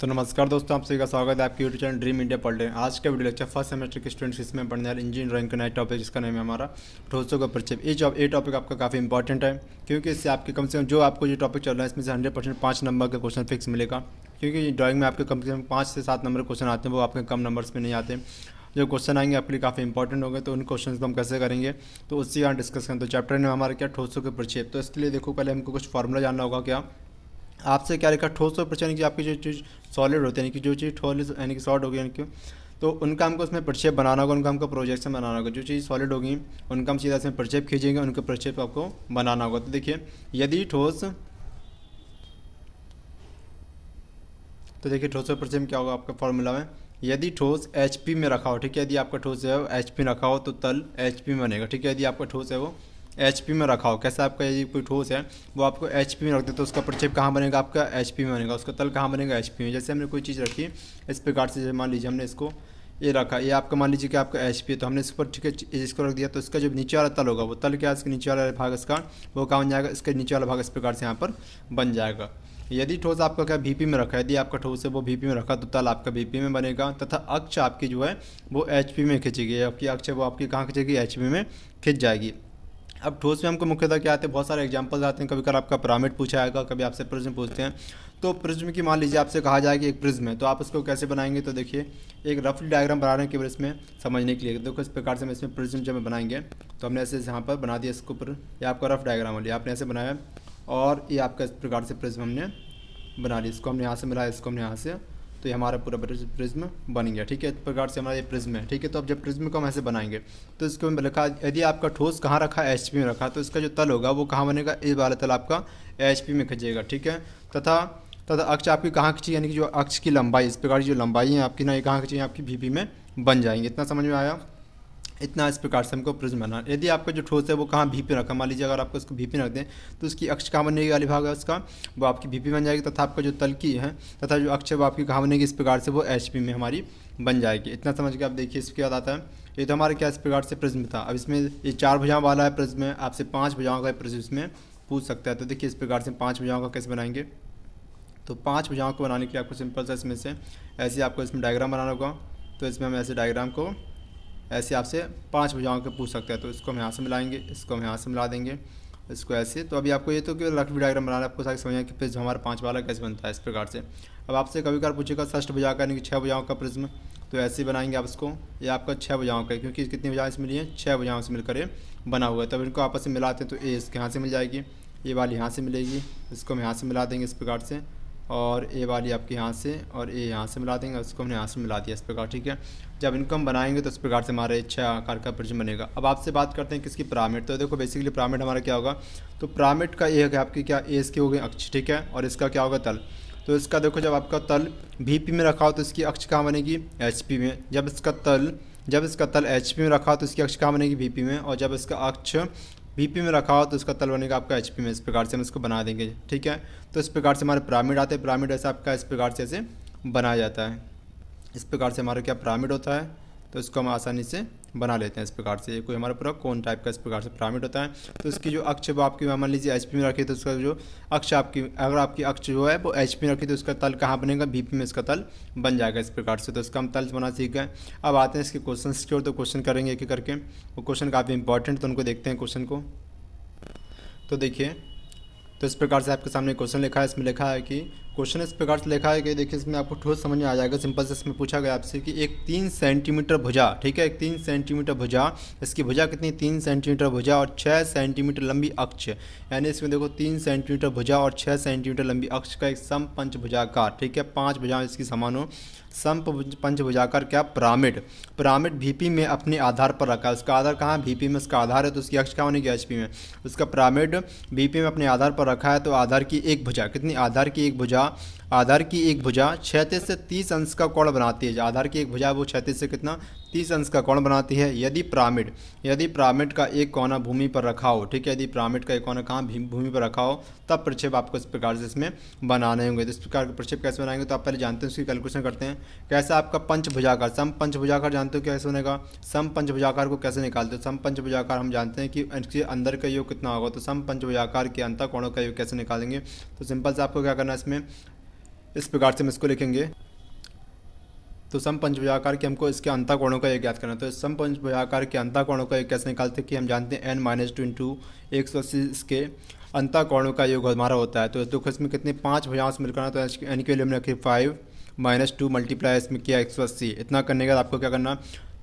तो नमस्कार दोस्तों, आप सभी का स्वागत है आपके यूट्यूब चैनल ड्रीम इंडिया पढ़े। आज का वीडियो लेक्चर फर्स्ट सेमेस्टर के स्टूडेंट्स इसमें पढ़ने वाले इंजीनियरिंग ड्राइंग का नया टॉपिक जिसका नाम है हमारा ठोसों का परिचय। ये टॉपिक आपका काफ़ी इंपॉर्टेंट है क्योंकि इससे आपके कम से कम जो आपको ये टॉपिक चल रहा है इसमें से 100% 5 नंबर का क्वेश्चन फिक्स मिलेगा। क्योंकि ड्राइंग में आपके कम से कम 5 से 7 नंबर क्वेश्चन आते हैं, वो आपके कम नंबर्स में नहीं आते। जो क्वेश्चन आएंगे आपके लिए काफ़ी इंपॉर्टेंट होंगे, तो उन क्वेश्चन को हम कैसे करेंगे तो उससे यहाँ डिस्कस करें। तो चैप्टर में हमारा क्या ठोसों के परिचय। तो इसके लिए देखो, पहले हमको कुछ फार्मूला जानना होगा। क्या आपसे क्या लिखा, ठोस और परिचय यानी कि आपकी जो चीज़ सॉलिड होती है, यानी कि जो चीज़ ठोस यानी कि सॉलिड होगी, यानी कि तो उनका हमको उसमें परिचय बनाना होगा, उनका हमको प्रोजेक्शन बनाना होगा। जो चीज़ सॉलिड होगी उनका हम सीधा इसमें परिचय खींचेंगे, उनके परिचय पर आपको बनाना होगा। तो देखिए, यदि ठोस, तो देखिए ठोस और परिचय में क्या होगा आपका फॉर्मूला में, यदि ठोस HP में रखा हो, ठीक है, यदि आपका ठोस है वो HP में रखा हो तो तल HP में बनेगा। ठीक है, यदि आपका ठोस है वो HP में रखा हो, कैसा आपका यदि कोई ठोस है वो आपको HP में रख दे तो उसका परिचय कहाँ बनेगा, आपका HP में बनेगा। उसका तल कहाँ बनेगा, HP में। जैसे हमने कोई चीज़ रखी इस प्रकार से, मान लीजिए हमने इसको ये रखा, ये आपका मान लीजिए कि आपका HP है, तो हमने इस पर ठीक है इसको रख दिया, तो इसका जो नीचे वाला तल होगा वो तल क्या है, इसके नीचे वाला भाग इसका वो कहाँ बन जाएगा, इसके नीचे वाला भाग इस प्रकार से यहाँ पर बन जाएगा। यदि ठोस आपका क्या VP में रखा है, यदि आपका ठोस है वो VP में रखा तो तल आपका VP में बनेगा, तथा अक्ष आपकी जो है वो HP में खींचेगी। आपकी अक्ष है वो आपकी कहाँ खींचेगी, HP में खींच जाएगी। अब ठोस में हमको मुख्यतः क्या आते हैं, बहुत सारे एग्जांपल्स आते हैं। कभी कभी आपका पिरामिड पूछा जाएगा, कभी आपसे प्रिज्म पूछते हैं। तो प्रिज्म की मान लीजिए आपसे कहा जाए कि एक प्रिज्म है, तो आप उसको कैसे बनाएंगे। तो देखिए, एक रफ डायग्राम बना रहे हैं केवल इसमें समझने के लिए। देखो इस प्रकार से हम इसमें प्रिज्म जब बनाएंगे तो हमने ऐसे यहाँ पर बना दिया इसके ऊपर, ये आपका रफ डायग्राम हो लिया, आपने ऐसे बनाया और ये आपका इस प्रकार से प्रिज्म हमने बना लिया। इसको हमने यहाँ से मिलाया, इसको हमने यहाँ से, तो ये हमारा पूरा प्रिज्म बन गया। ठीक है, इस प्रकार से हमारा ये प्रिज्म है। ठीक है, तो अब जब प्रिज्म को हम ऐसे बनाएंगे तो इसको हम लिखा, यदि आपका ठोस कहाँ रखा है, HP में रखा, तो इसका जो तल होगा वो कहाँ बनेगा, इस वाला तल आपका HP में खींचेगा। ठीक है, तथा तथा अक्ष आपकी कहाँ खींची, यानी कि जो अक्ष की लंबाई, इस प्रकार की जो लंबाई है आपकी ना, ये कहाँ खींची, आपकी VP में बन जाएंगे। इतना समझ में आया। इतना इस प्रकार से हमको प्रिज्म बना। यदि आपका जो ठोस है वो कहाँ VP रखा, मान लीजिए अगर आपको इसको VP रख दें तो उसकी अक्ष कहाँ बनेगी, वाली भाग है उसका वो आपकी VP बन जाएगी, तथा आपका जो तल की है तथा जो अक्ष है वो आपकी कहाँ बनेगी, इस प्रकार से वो HP में हमारी बन जाएगी। इतना समझ के आप देखिए इसके बाद आता है, ये तो हमारे क्या इस प्रकार से प्रिज्म था। अब इसमें ये 4 भुजाओं वाला है प्रिज्म है, आपसे 5 भुजाओं का प्रिज्म इसमें पूछ सकता है। तो देखिए इस प्रकार से 5 भुजाओं का कैसे बनाएंगे। तो 5 भुजाओं को बनाने के लिए आपको सिंपल सा इसमें से ऐसे आपको इसमें डायग्राम बनाना होगा। तो इसमें हम ऐसे डायग्राम को ऐसे आपसे 5 भुजाओं के पूछ सकते हैं। तो इसको हम यहाँ से मिलाएंगे, इसको हम यहाँ से मिला देंगे, इसको ऐसे। तो अभी आपको ये तो कि रफ डायग्राम बनाना है, आपको सारी समझ कि प्रिज्म हमारा 5 वाला कैसे बनता है इस प्रकार से। अब आपसे कभी कभार पूछेगा षष्ठ भुजा का, यानी कि 6 भुजाओं का प्रिज्म, तो ऐसे ही बनाएंगे आप इसको। ये आपका 6 भुजाओं का है, क्योंकि कितनी भुजाएं इसमें मिली हैं, 6 भुजाओं से मिलकर ये बना हुआ है। तब इनको आपस में मिलाते हैं तो ये इसके यहाँ से मिल जाएगी, ये वाली यहाँ से मिलेगी, इसको हम यहाँ से मिला देंगे इस प्रकार से, और ए वाली आपके यहाँ से और ए यहाँ से मिला देंगे, उसको हमने यहाँ से मिला दिया इस प्रकार। ठीक है, जब इनको हम बनाएंगे तो इस प्रकार से हमारे 6 आकार का प्रिज्म बनेगा। अब आपसे बात करते हैं किसकी, पिरामिड। तो देखो बेसिकली पिरामिड हमारा क्या होगा, तो पिरामिड का ये है कि आपकी क्या, ए इसकी हो गई अक्ष, ठीक है, और इसका क्या होगा तल। तो इसका देखो, जब आपका तल VP में रखा हो तो इसकी अक्ष कहाँ बनेगी, HP में। जब इसका तल HP में रखा हो तो इसकी अक्ष कहाँ बनेगी, VP में। और जब इसका अक्ष VP में रखा हो तो इसका तल बनेगा आपका HP में। इस प्रकार से हम इसको बना देंगे। ठीक है, तो इस प्रकार से हमारे पिरामिड आते हैं। पिरामिड ऐसा आपका इस प्रकार से ऐसे बनाया जाता है। इस प्रकार से हमारा क्या पिरामिड होता है, तो इसको हम आसानी से बना लेते हैं इस प्रकार से। ये कोई हमारा पूरा कोन टाइप का इस प्रकार से पिरामिड होता है। तो इसकी जो अक्ष वो आपकी मान लीजिए HP में रखी, तो उसका जो अक्ष आपकी, अगर आपकी अक्ष जो है वो HP में रखी तो उसका तल कहाँ बनेगा, VP में इसका तल बन जाएगा इस प्रकार से। तो इसका हम तल बना सीख गए। अब आते हैं इसके क्वेश्चन की ओर। तो क्वेश्चन करेंगे एक एक करके, वो क्वेश्चन काफ़ी इंपॉर्टेंट, तो उनको देखते हैं क्वेश्चन को। तो देखिए, तो इस प्रकार से आपके सामने क्वेश्चन लिखा है। इसमें लिखा है कि क्वेश्चन इस प्रकार से लिखा है कि देखिए इसमें आपको ठोस समझ में आ जाएगा। सिंपल से इसमें पूछा गया आपसे कि एक 3 सेंटीमीटर भुजा, ठीक है, एक 3 सेंटीमीटर भुजा, इसकी भुजा कितनी, 3 सेंटीमीटर भुजा और 6 सेंटीमीटर लंबी अक्ष, यानी इसमें देखो 3 सेंटीमीटर भुजा और 6 सेंटीमीटर लंबी अक्ष का एक समपंचभुजाकार, ठीक है, 5 भुजाएं इसकी समान हो, समपंचभुजाकार क्या, पिरामिड। पिरामिड VP में अपने आधार पर रखा है। उसका आधार कहाँ, VP में उसका आधार है, तो उसकी अक्ष कहाँ बनेगी, HP में। उसका पिरामिड VP में अपने आधार पर रखा है, तो आधार की एक भुजा कितनी, आधार की एक भुजा क्षैतिज से 30 अंश का कोण बनाती है। आधार की एक भुजा वो क्षैतिज से कितना, 30 अंश का कोण बनाती है। यदि पिरामिड का एक कोना भूमि पर रखा हो, ठीक है, यदि पिरामिड का एक कोना कहाँ, भूमि पर रखा हो, तब प्रक्षेप आपको इस प्रकार से इसमें बनाने होंगे। तो इस प्रकार के प्रक्षेप कैसे बनाएंगे, तो आप पहले जानते हैं उसकी कैलकुलेशन करते हैं। कैसा आपका पंचभुजाकार, समपंचभुजाकार जानते हो कैसे बनेगा, समपंचभुजाकार को कैसे निकालते हो। समपंचभुजाकार हम जानते हैं कि इसके अंदर का योग कितना होगा, तो समपंचभुजाकार के अंतर कोणों का योग कैसे निकालेंगे। तो सिंपल से आपको क्या करना है, इसमें इस प्रकार से हम इसको लिखेंगे। तो सम पंचभुजाकार के हमको इसके अंतःकोणों का योग ज्ञात करना है। तो सम पंचभुजाकार के अंतःकोणों का योग कैसे निकालते हैं कि हम जानते हैं n-2 इंटू 180 इसके अंतःकोणों का योग हमारा होता है। तो देखो इसमें कितने 5 भुजांश मिलकर ना, तो n के लिए हमने रखे 5 - 2 मल्टीप्लाई इसमें किया 180। इतना करने के बाद आपको क्या करना,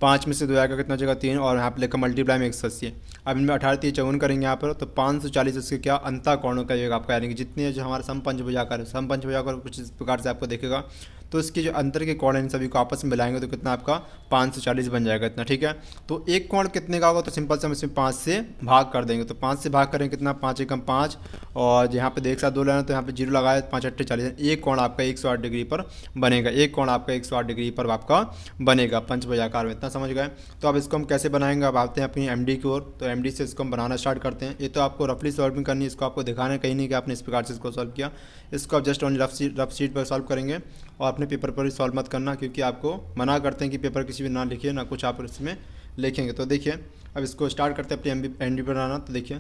5 में से 2 आएगा कितना जगह 3 और यहाँ पे लेकर मल्टीप्लाई में 180। अब इनमें 18 3 54 करेंगे यहाँ पर, तो 540 इसके क्या अंतःकोणों का योग आपका, यानी कि जितने जो हमारा सम पंचभुजाकार कुछ इस प्रकार से आपको देखेगा। तो इसके जो अंतर के कोण हैं इन सभी को आपस में मिलाएंगे तो कितना आपका 540 बन जाएगा इतना, ठीक है। तो एक कोण कितने का होगा, तो सिंपल से हम इसमें 5 से भाग कर देंगे। तो 5 से भाग करेंगे कितना, 5 एकम 5 और यहाँ पे देख साथ 2 लेना, तो यहाँ पे 0 लगाया 5 8 40। एक कोण आपका 108 डिग्री पर बनेगा, एक कोण आपका 108 डिग्री पर आपका बनेगा पंचभुजाकार में। इतना समझ गए। तो अब इसको हम कैसे बनाएंगे, अब आते हैं अपनी एमडी की ओर। तो एमडी से इसको हम बनाना स्टार्ट करते हैं। ये तो आपको रफली सॉल्विंग करनी है, इसको आपको दिखाना है कहीं नहीं कि आपने इस प्रकार से इसको सॉल्व किया। इसको आप जस्ट ओनली रफ शीट पर सॉल्व करेंगे और अपने पेपर पर ही सॉल्व मत करना, क्योंकि आपको मना करते हैं कि पेपर किसी भी ना लिखिए, ना कुछ आप इसमें लिखेंगे। तो देखिए अब इसको स्टार्ट करते हैं अपनी एमडी बनाना। तो देखिए,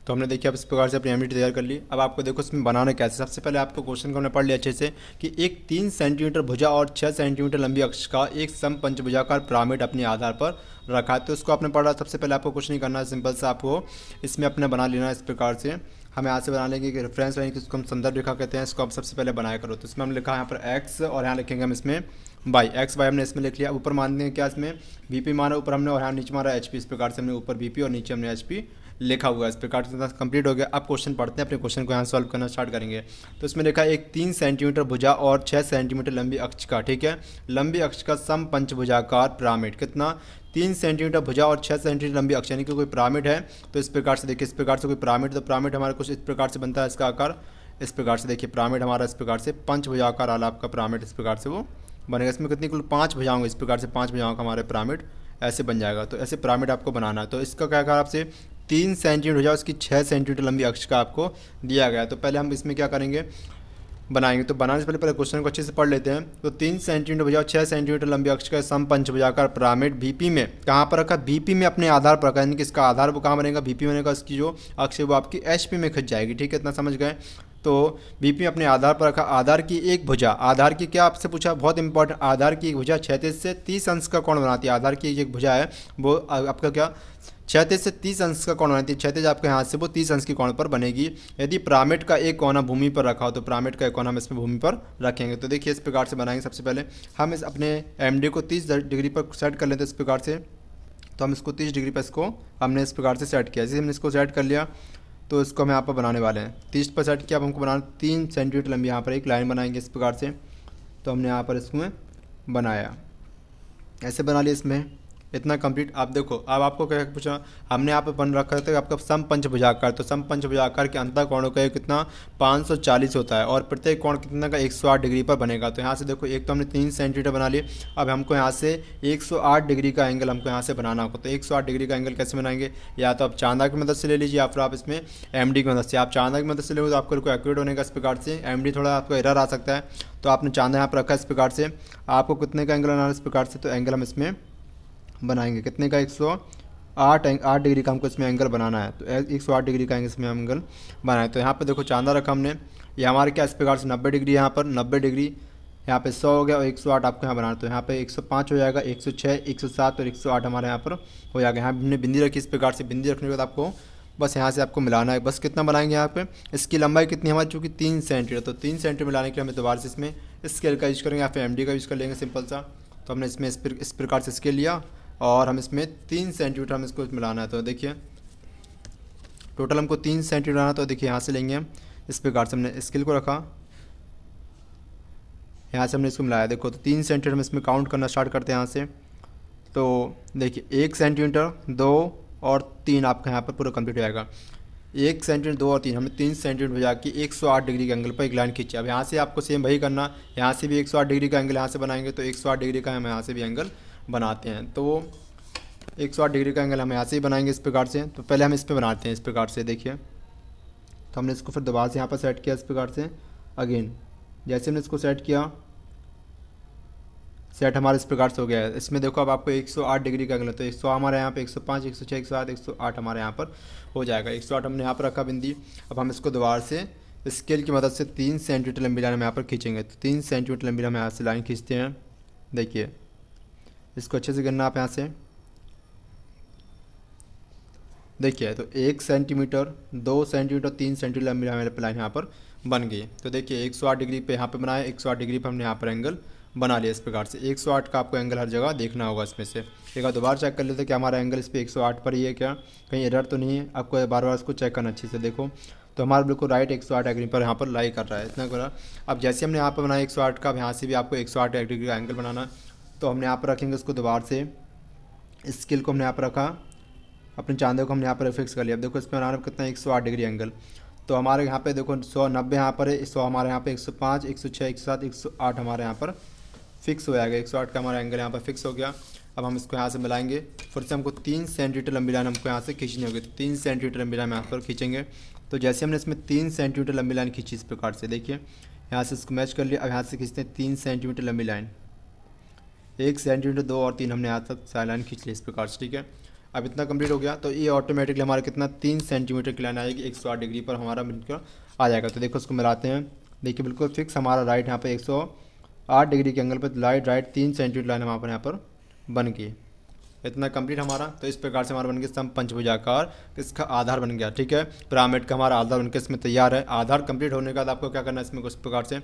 तो हमने देखिए अब इस प्रकार से अपनी एमडी तैयार कर ली। अब आपको देखो इसमें बनाना कैसे। सबसे पहले आपको क्वेश्चन को हमने पढ़ लिया अच्छे से कि एक 3 सेंटीमीटर भुजा और 6 सेंटीमीटर लंबी अक्ष का एक सम पंचभुजाकार पिरामिड अपने आधार पर रखा है। तो इसको आपने पढ़ा। सबसे पहले आपको कुछ नहीं करना है, सिंपल से आपको इसमें अपने बना लेना है इस प्रकार से। हम यहाँ से बना लेंगे कि रेफरेंस लाइन, जिसको हम संदर्भ रेखा कहते हैं, इसको आप सबसे पहले बनाया करो। तो इसमें हम लिखा है यहाँ पर एक्स और यहाँ लिखेंगे हम इसमें वाई। एक्स वाई हमने इसमें लिख लिया। ऊपर मान देंगे क्या, इसमें वीपी माना ऊपर हमने और यहाँ नीचे मारा एचपी। इस प्रकार से हमने ऊपर वीपी और नीचे हमने एचपी लिखा हुआ है। इस प्रकार से कंप्लीट हो गया। अब क्वेश्चन पढ़ते हैं, अपने क्वेश्चन को यहाँ सॉल्व करना स्टार्ट करेंगे। तो इसमें लिखा है एक 3 सेंटीमीटर भुजा और 6 सेंटीमीटर लंबी अक्ष का, ठीक है, लंबी अक्ष का सम पंचभुजाकार पिरामिड। कितना, 3 सेंटीमीटर भुजा और 6 सेंटीमीटर लंबी अक्ष, यानी कि कोई पिरामिड है। तो इस प्रकार से देखिए, इस प्रकार से कोई पिरामिड, तो पिरामिड हमारा कुछ इस प्रकार से बनता है। इसका आकार इस प्रकार से देखिए, पिरामिड हमारा इस प्रकार से पंचभुजाकार वाला आपका पिरामिड इस प्रकार से वो बनेगा। इसमें कितनी कुल 5 भुजाएं होंगी, इस प्रकार से 5 भुजाओं का हमारे पिरामिड ऐसे बन जाएगा। तो ऐसे पिरामिड आपको बनाना है। तो इसका क्या कहा आपसे, 3 सेंटीमीटर भुजा उसकी 6 सेंटीमीटर लंबी अक्ष का आपको दिया गया है। तो पहले हम इसमें क्या करेंगे, बनाएंगे। तो बनाने से पहले क्वेश्चन को अच्छे से पढ़ लेते हैं। तो 3 सेंटीमीटर भुजा और 6 सेंटीमीटर लंबी अक्ष का सम पंचभुजाकार पिरामिड बीपी में कहाँ पर रखा, बीपी में अपने आधार पर रखा, यानी कि इसका आधार वो कहाँ बनेगा, बीपी बनेगा। इसकी जो अक्ष है वो आपकी एचपी में खिंच जाएगी, ठीक है, इतना समझ गए। तो बीपी अपने आधार पर रखा। आधार की एक भुजा, आधार की क्या आपसे पूछा, बहुत इंपॉर्टेंट, आधार की एक भुजा क्षैतिज से 30 अंश का कोण बनाती है। आधार की एक भुजा है वो आपका क्या क्षैतिज से 30 अंश का कोण बनाती है। क्षैतिज आपके हाथ से वो 30 अंश की कोण पर बनेगी। यदि पिरामिड का एक कोना भूमि पर रखा हो तो पिरामिड का एक कोना हम इसमें भूमि पर रखेंगे। तो देखिए इस प्रकार से बनाएंगे। सबसे पहले हम इस अपने एमडी को 30 डिग्री पर सेट कर लेते हैं इस प्रकार से। तो हम इसको 30 डिग्री पर इसको हमने इस प्रकार से सेट किया। जैसे हमने इसको सेट कर लिया तो इसको हम यहाँ पर बनाने वाले हैं। 30 पर सेट किया। अब हमको बनाना 3 सेंटीमीटर लंबी यहाँ पर एक लाइन बनाएंगे इस प्रकार से। तो हमने यहाँ पर इसमें बनाया, ऐसे बना लिया। इसमें इतना कंप्लीट। आप देखो, अब आपको क्या पूछा, हमने यहाँ पे बन रखा था आपका सम पंचभुजाकार। तो सम पंचभुजाकार के अंतःकोणों का कितना 540 होता है और प्रत्येक कोण कितना का 108 डिग्री पर बनेगा। तो यहाँ से देखो, एक तो हमने 3 सेंटीमीटर बना लिए। अब हमको यहाँ से 108 डिग्री का एंगल हमको यहाँ से बनाना होगा। तो 108 डिग्री का एंगल कैसे बनाएंगे, या तो आप चांदा की मदद से ले लीजिए या फिर आप इसमें एमडी की मदद से। आप चांदा की मदद से लोगे तो आपको एक्यूरेट होने का इस प्रकार से, एमडी थोड़ा आपको एरर आ सकता है। तो आपने चांदा यहाँ पर रखा इस प्रकार से। आपको कितने का एंगल बनाना है इस प्रकार से, तो एंगल हम इसमें बनाएंगे कितने का 108 डिग्री का हमको इसमें एंगल बनाना है। तो 108 डिग्री का इसमें एंगल बनाए। तो यहाँ पे देखो चांदा रखा हमने, ये हमारे क्या इस प्रकार से 90 डिग्री, यहाँ पर 90 डिग्री, यहाँ पे 100 हो गया और 108 आपको यहाँ बनाना। तो यहाँ पे 105 हो जाएगा, 106, 107 और 108 हमारे यहाँ पर हो जाएगा। यहाँ हमने बिंदी रखी इस प्रकार से। बिंदी रखने के बाद आपको बस यहाँ से आपको मिलाना है। बस कितना बनाएंगे यहाँ पे, इसकी लंबाई कितनी हमारी, चूँकि 3 सेंटीमीटर। तो 3 सेंटीमीटर मिलाने के लिए हमें दोबारा से इसमें स्केल का यूज़ करेंगे या फिर एमडी का यूज़ कर लेंगे सिंपल सा। तो हमने इसमें इस प्रकार से स्केल लिया और हम इसमें 3 सेंटीमीटर हम इसको मिलाना है। तो देखिए टोटल हमको 3 सेंटीमीटर आना। तो देखिए यहाँ से लेंगे हम इस प्रकार से, हमने स्केल को रखा, यहाँ से हमने इसको मिलाया। देखो तो 3 सेंटीमीटर हम इसमें काउंट करना स्टार्ट करते हैं यहाँ से। तो देखिए 1 सेंटीमीटर, 2 और 3 आपका यहाँ पर पूरा कंप्लीट हो जाएगा। 1 सेंटीमीटर, 2 और 3, हमने 3 सेंटीमीटर भुजा की 108 डिग्री के एंगल पर एक लाइन खींची। अब यहाँ से आपको सेम वही करना, यहाँ से भी 108 डिग्री का एंगल यहाँ से बनाएंगे। तो 108 डिग्री का हम यहाँ से भी एंगल बनाते हैं। तो 108 डिग्री का एंगल हम यहाँ से ही बनाएंगे इस प्रकार से। तो पहले हम इस पर बनाते हैं इस प्रकार से। देखिए तो हमने इसको फिर दोबारा से यहाँ पर सेट किया इस प्रकार से। अगेन जैसे हमने इसको सेट किया, सेट हमारा इस प्रकार से हो गया है। इसमें देखो अब आपको 108 डिग्री का एंगल है। तो 100 हमारे यहाँ पे 105, 106, 107, 108 हमारे यहाँ पर हो जाएगा। 108 हमने यहाँ पर रखा बिंदी। अब हम इसको दोबारा से स्केल की मदद से 3 सेंटीमीटर लंबी लाइन हम यहाँ पर खींचेंगे। तो 3 सेंटीमीटर लंबी हम यहाँ से लाइन खींचते हैं। देखिए इसको अच्छे से गिनना आप यहाँ से। देखिए तो 1 सेंटीमीटर, 2 सेंटीमीटर, 3 सेंटीमीटर लंबी हमारे लाइन यहाँ पर बन गई। तो देखिए 108 डिग्री पे यहाँ पे बनाया, 108 डिग्री पे हमने यहाँ पर एंगल बना लिया। इस प्रकार से 108 का आपको एंगल हर जगह देखना होगा। इसमें से एक बार दोबारा चेक कर लेते हैं कि हमारा एंगल इस पर 108 पर ही है क्या, कहीं एरर तो नहीं है। आपको बार बार इसको चेक करना अच्छे से। देखो तो हमारा बिल्कुल राइट 108 डिग्री पर यहाँ पर लाई कर रहा है। इतना करा। अब जैसे हमने यहाँ पर बनाया 108 का, अब यहाँ से भी आपको 108 डिग्री का एंगल बनाना। तो हमने यहाँ पर रखेंगे उसको दोबारा से, स्केल को हमने यहाँ पर रखा, अपने चांदे को हमने यहाँ पर फिक्स कर लिया। अब देखो इसमें बनाना कितना 108 डिग्री एंगल। तो हमारे यहाँ पे देखो 190 यहाँ पर है, 100 हमारे यहाँ पे 105, 106, 107, 108 हमारे यहाँ पर फिक्स हो जाएगा। 108 का हमारा एंगल यहाँ पर फिक्स हो गया। अब हम इसको यहाँ से मिलाएंगे। फिर से हमको 3 सेंटीमीटर लंबी लाइन हमको यहाँ से खींचनी होगी। तो 3 सेंटीमीटर लंबी लाइन यहाँ पर खींचेंगे। तो जैसे हमने इसमें 3 सेंटीमीटर लंबी लाइन खींची इस प्रकार से, देखिए यहाँ से इसको मैच कर लिया। अब यहाँ से खींचते हैं 3 सेंटीमीटर लंबी लाइन, 1 सेंटीमीटर, 2 और 3 हमने यहाँ तक लाइन खींच ली इस प्रकार से। ठीक है, अब इतना कंप्लीट हो गया। तो ये ऑटोमेटिकली हमारा कितना 3 सेंटीमीटर की लाइन आएगी, 108 डिग्री पर हमारा मिलकर आ जाएगा। तो देखो उसको मिलाते हैं। देखिए बिल्कुल फिक्स हमारा राइट यहाँ पे 108 डिग्री के एंगल पर राइट 3 सेंटीमीटर लाइन हमारे यहाँ पर बन गई। इतना कंप्लीट हमारा। तो इस प्रकार से हमारा बन गया समपंचभुजाकार, इसका आधार बन गया। ठीक है, पिरामिड का हमारा आधार बनकर इसमें तैयार है। आधार कंप्लीट होने के बाद आपको क्या करना है इसमें, कुछ प्रकार से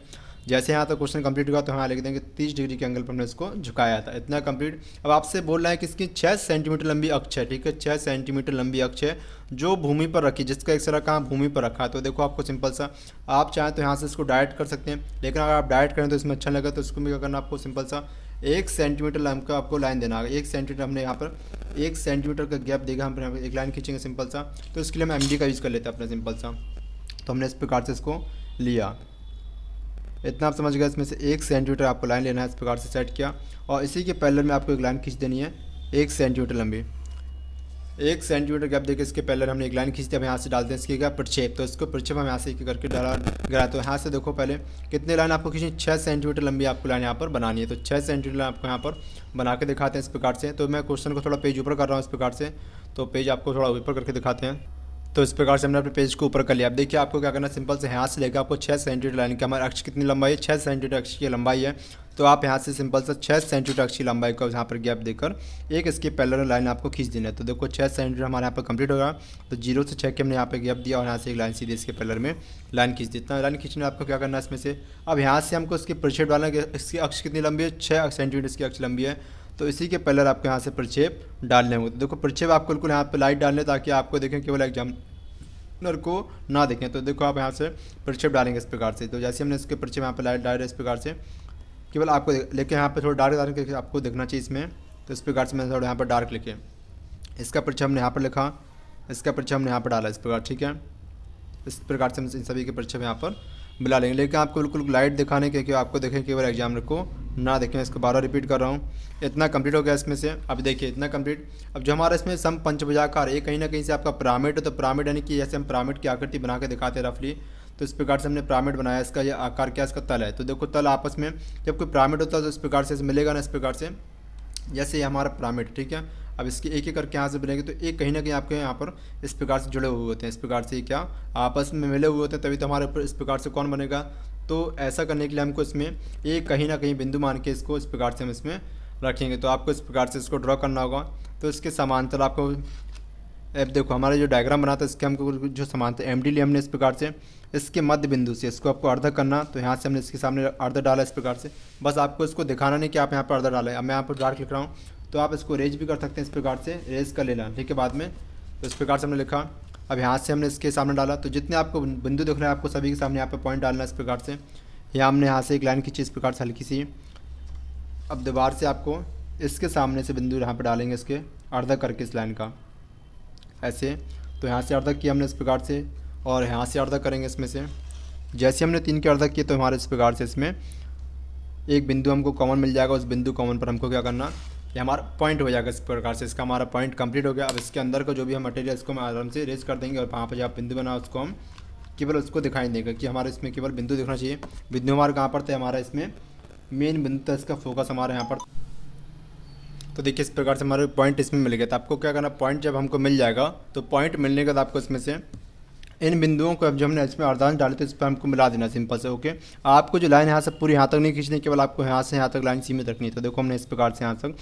जैसे यहाँ तक क्वेश्चन कंप्लीट हुआ तो यहाँ लिख देंगे 30 डिग्री के एंगल पर हमने इसको झुकाया था। इतना कंप्लीट। अब आपसे बोल रहा है कि इसकी 6 सेंटीमीटर लंबी अक्ष है। ठीक है, 6 सेंटीमीटर लंबी अक्ष है जो भूमि पर रखी, जिसका एक सिरा कहाँ भूमि पर रखा है। तो देखो आपको सिंपल सा, आप चाहें तो यहाँ से इसको डायरेक्ट कर सकते हैं, लेकिन अगर आप डायरेक्ट करें तो इसमें अच्छा लगा। तो इसको भी क्या करना आपको, सिंपल सा 1 सेंटीमीटर लंब का आपको लाइन देना होगा। 1 सेंटीमीटर हमने यहाँ पर 1 सेंटीमीटर का गैप देगा, हम यहाँ पर एक लाइन खींचेंगे सिंपल सा। तो इसके लिए हम MD का यूज़ कर लेते हैं अपना सिंपल सा। तो हमने इस प्रकार से इसको लिया। इतना आप समझ गए। इसमें से 1 सेंटीमीटर आपको लाइन लेना है, इस प्रकार से सेट किया। और इसी के पैरेलल में आपको एक लाइन खींच देनी है 1 सेंटीमीटर लंबी। 1 सेंटीमीटर गैप देकर इसके पैरेलल हमने एक लाइन खींच दिया। अब यहाँ से डालते हैं इसके क्या प्रक्षेप। तो इसको प्रक्षेप हम यहाँ से एक करके डाला गया। तो यहाँ से देखो पहले कितने लाइन आपको खींचनी, 6 सेंटीमीटर लंबी आपको लाइन यहाँ पर बनानी है। तो 6 सेंटीमीटर आपको यहाँ पर बना के दिखाते हैं इस प्रकार से। तो मैं क्वेश्चन को थोड़ा पेज ऊपर कर रहा हूँ इस प्रकार से। तो पेज आपको थोड़ा ऊपर करके दिखाते हैं। तो इस प्रकार से हमने अपने पेज को ऊपर कर लिया। अब देखिए आपको क्या करना है, सिंपल से यहाँ से लेकर आपको 6 सेंटीमीटर लाइन की हमारे अक्ष कितनी लंबाई है, 6 सेंटीमीटर अक्ष की लंबाई है। तो आप यहाँ से सिंपल से 6 सेंटीमीटर अक्ष की लंबाई को यहाँ पर गैप देकर एक इसकी पैरेलल लाइन आपको खींच देना है। तो देखो 6 सेंटीमीटर हमारे यहाँ पर कंप्लीट होगा। तो 0 से 6 के हमने यहाँ पे गैप दिया और यहाँ से एक लाइन सीधे इसके पैरेलल में लाइन खींच दी। इतना लाइन खींचने आपको क्या करना है इसमें से। अब यहाँ से हमको इसके प्रक्षेप डालना है। इसकी अक्ष कितनी लंबी है, 6 सेंटीमीटर इसकी अक्ष लंबी है। तो इसी के पैरेलल आपको यहाँ से प्रक्षेप डालने होंगे। तो देखो प्रक्षेप आपको बिल्कुल यहाँ पर लाइट डालने, ताकि आपको देखें केवल एग्जाम को ना देखें। तो देखो आप यहाँ से प्रक्षेप डालेंगे इस प्रकार से। तो जैसे हमने इसके प्रक्षेप यहाँ पर लाइट डाले इस प्रकार से, केवल आपको लेकिन यहाँ पे थोड़ा डार्क डार्क आपको देखना चाहिए इसमें। तो इस प्रकार से मैंने थोड़ा यहाँ पर डार्क लिखे, इसका प्रक्षेप हमने यहाँ पर लिखा, इसका प्रक्षेप हमने यहाँ पर डाला इस प्रकार। ठीक है, इस प्रकार से हम इन सभी के प्रक्षेप यहाँ पर मिला लेंगे। लेकिन आपको बिल्कुल लाइट दिखाने के, आपको देखें केवल एग्जामिनर को ना देखें। इसको बार बार रिपीट कर रहा हूँ। इतना कंप्लीट हो गया इसमें से। अब देखिए इतना कंप्लीट। अब जो हमारा इसमें समपंचभुजाकार है, कहीं ना कहीं से आपका पिरामिड है। तो पिरामिड यानी कि जैसे हम पिरामिड की आकृति बना के दिखाते हैं रफली, तो इस प्रकार से हमने पिरामिड बनाया। इसका ये आकार क्या, इसका तल है। तो देखो तल आपस में जब कोई पिरामिड होता है तो इस प्रकार से मिलेगा ना, इस प्रकार से जैसे ये हमारा पिरामिड। ठीक है, अब इसके एक एक करके यहाँ से बनेंगे। तो एक कहीं ना कहीं आपके यहाँ पर इस प्रकार से जुड़े हुए होते हैं। इस प्रकार से क्या आपस में मिले हुए होते हैं, तभी तो हमारे ऊपर इस प्रकार से कौन बनेगा। तो ऐसा करने के लिए हमको इसमें एक कहीं ना कहीं बिंदु मान के इसको इस प्रकार से हम इसमें रखेंगे। तो आपको इस प्रकार से इसको ड्रॉ करना होगा। तो इसके समांतर आपको, अब देखो हमारा जो डायग्राम बना था इसके हमको जो समांतर MD लिए हमने इस प्रकार से, इसके मध्य बिंदु से इसको आपको अर्ध करना। तो यहाँ से हमने इसके सामने अर्ध डाला इस प्रकार से। बस आपको इसको दिखाना नहीं कि आप यहाँ पर अर्ध डाला है। अब मैं यहाँ पर डार्क लिख रहा हूँ, तो आप इसको रेज भी कर सकते हैं इस प्रकार से, रेज कर लेना। ठीक है, बाद में तो इस प्रकार से हमने लिखा। अब यहाँ से हमने इसके सामने डाला। तो जितने आपको बिंदु दिख रहे हैं आपको सभी के सामने यहाँ पे पॉइंट डालना है इस प्रकार से। यहाँ हमने यहाँ से एक लाइन खींची इस प्रकार से हल्की सी। अब दोबारा से आपको इसके सामने से बिंदु यहाँ पे डालेंगे, इसके अर्धा करके इस लाइन का ऐसे। तो यहाँ से अर्धा किया हमने इस प्रकार से, और यहाँ से अर्धा करेंगे इसमें से। जैसे हमने 3 के अर्धा किए तो हमारे इस प्रकार से इसमें एक बिंदु हमको कॉमन मिल जाएगा। उस बिंदु कॉमन पर हमको क्या करना, ये हमारा पॉइंट हो जाएगा इस प्रकार से। इसका हमारा पॉइंट कंप्लीट हो गया। अब इसके अंदर का जो भी हम मटेरियल इसको हम आराम से रेज कर देंगे, और वहाँ पर जहाँ बिंदु बना उसको हम केवल उसको दिखाई देगा कि हमारे इसमें केवल बिंदु दिखना चाहिए। बिंदु हमारा कहाँ पर थे, हमारा इसमें मेन बिंदु था, इसका फोकस हमारा यहाँ पर। तो देखिए इस प्रकार से हमारे पॉइंट इसमें मिल गया। तो आपको क्या करना, पॉइंट जब हमको मिल जाएगा तो पॉइंट मिलने के बाद आपको इसमें से इन बिंदुओं को अब जब हमने इसमें अर्धांश डाले तो इस पर हमको मिला देना सिंपल से। ओके, आपको जो लाइन यहाँ से पूरी यहाँ तक नहीं खींचनी, केवल आपको यहाँ से यहाँ तक लाइन सीमित रखनी है। तो देखो हमने इस प्रकार से यहाँ तक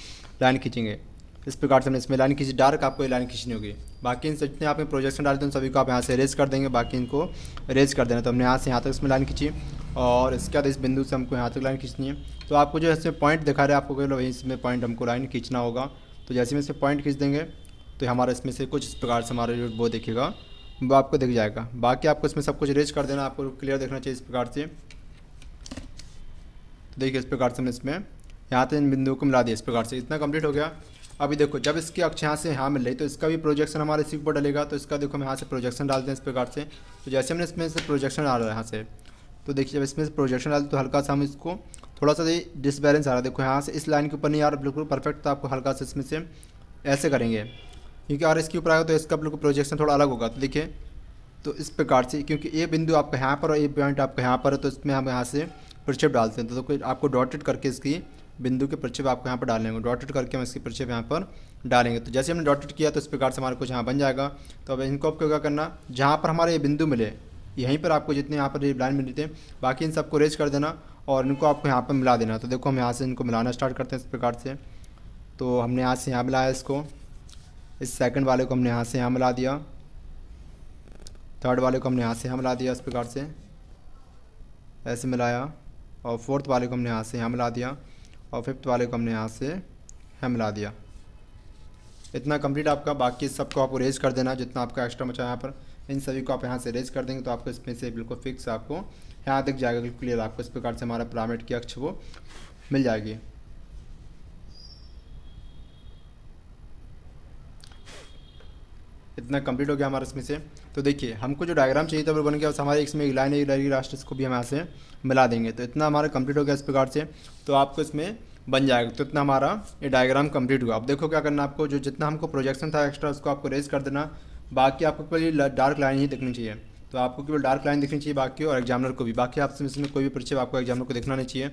लाइन खींचेंगे, इस प्रकार से हमने इसमें लाइन खींची, डार्क आपको ये लाइन खींचनी होगी। बाकी इन जितने आपने प्रोजेक्शन डाले थे उन सभी को आप यहाँ से रेज कर देंगे, बाकी इनको रेज कर देना। तो हमने यहाँ से यहाँ तक इसमें लाइन खींची और इसके बाद इस बिंदु से हमको यहाँ तक लाइन खींचनी है। तो आपको जो इसमें पॉइंट दिखा रहे हैं आपको केवल वहीं इसमें पॉइंट हमको लाइन खींचना होगा। तो जैसे में इसमें पॉइंट खींच देंगे तो हमारा इसमें से कुछ इस प्रकार से हमारा जो वो दिखेगा वो आपको दिख जाएगा। बाकी आपको इसमें सब कुछ रेज कर देना, आपको क्लियर देखना चाहिए इस प्रकार से। तो देखिए इस प्रकार से हमने इसमें यहाँ तक इन बिंदुओं को मिला दिया, इस प्रकार से इतना कंप्लीट हो गया। अभी देखो जब इसकी अक्ष यहाँ से यहाँ मिल रही तो इसका भी प्रोजेक्शन हमारे इसी ऊपर डलेगा। तो इसका देखो हम यहाँ से प्रोजेक्शन डालते हैं इस प्रकार से। तो जैसे हमने इसमें से प्रोजेक्शन डाल रहा है यहाँ से, तो देखिए जब इसमें से प्रोजेक्शन डालते तो हल्का सा हम इसको थोड़ा सा डिसबैलेंस आ रहा है। देखो यहाँ से इस लाइन के ऊपर नहीं आ रहा बिल्कुल परफेक्ट, तो आपको हल्का सा इसमें से ऐसे करेंगे, क्योंकि अगर इसके ऊपर आएगा तो इसका बिल्कुल प्रोजेक्शन थोड़ा अलग होगा। तो देखिए तो इस प्रकार से, क्योंकि ये बिंदु आपका यहाँ पर और ये पॉइंट आपका यहाँ पर है, तो इसमें हम यहाँ से प्रक्षेप डालते हैं। तो आपको डॉटेड करके इसकी बिंदु के प्रक्षेप आपको यहाँ पर डालने होंगे, डॉटेड करके हम इसकी प्रक्षेप यहाँ पर डालेंगे। तो जैसे हमने डॉटेड किया तो इस प्रकार से हमारा कुछ यहाँ बन जाएगा। तो अब इनको आपको क्या करना, जहाँ पर हमारे ये बिंदु मिले यहीं पर आपको जितने यहाँ पर लाइन मिली थे बाकी इन सबको रेज कर देना और इनको आपको यहाँ पर मिला देना। तो देखो हम यहाँ से इनको मिलाना स्टार्ट करते हैं इस प्रकार से। तो हमने यहाँ से यहाँ मिलाया इसको, इस सेकंड वाले को हमने यहाँ से यहाँ मिला दिया, थर्ड वाले को हमने यहाँ से यहाँ मिला दिया, इस प्रकार से ऐसे मिलाया, और फोर्थ वाले को हमने यहाँ से यहाँ मिला दिया, और फिफ्थ वाले को हमने यहाँ से यहाँ मिला दिया। इतना कंप्लीट आपका। बाकी सबको आपको रेज कर देना, जितना आपका एक्स्ट्रा बचा यहाँ पर इन सभी को आप यहाँ से रेज कर देंगे तो आपको इसमें से बिल्कुल फिक्स आपको यहाँ दिख जाएगा, बिल्कुल क्लियर आपको इस प्रकार से हमारा पिरामिड की अक्ष वो मिल जाएगी। इतना कंप्लीट हो गया हमारा इसमें से। तो देखिए हमको जो डायग्राम चाहिए था वो बन गया, बस हमारे इसमें एक लाइन एक डायग्राम राष्ट्र इसको भी हम यहाँ से मिला देंगे। तो इतना हमारा कंप्लीट हो गया इस प्रकार से, तो आपको इसमें बन जाएगा। तो इतना हमारा ये डायग्राम कंप्लीट हुआ। अब देखो क्या करना, आपको जो जितना हमको प्रोजेक्शन था एक्स्ट्रा उसको आपको रेज कर देना। बाकी आपको केवल डार्क लाइन ही दिखनी चाहिए, तो आपको केवल डार्क लाइन दिखनी चाहिए बाकी, और एग्जामिनर को भी। बाकी आपसे इसमें कोई भी परिचय आपको एग्जामिनर को दिखना नहीं चाहिए।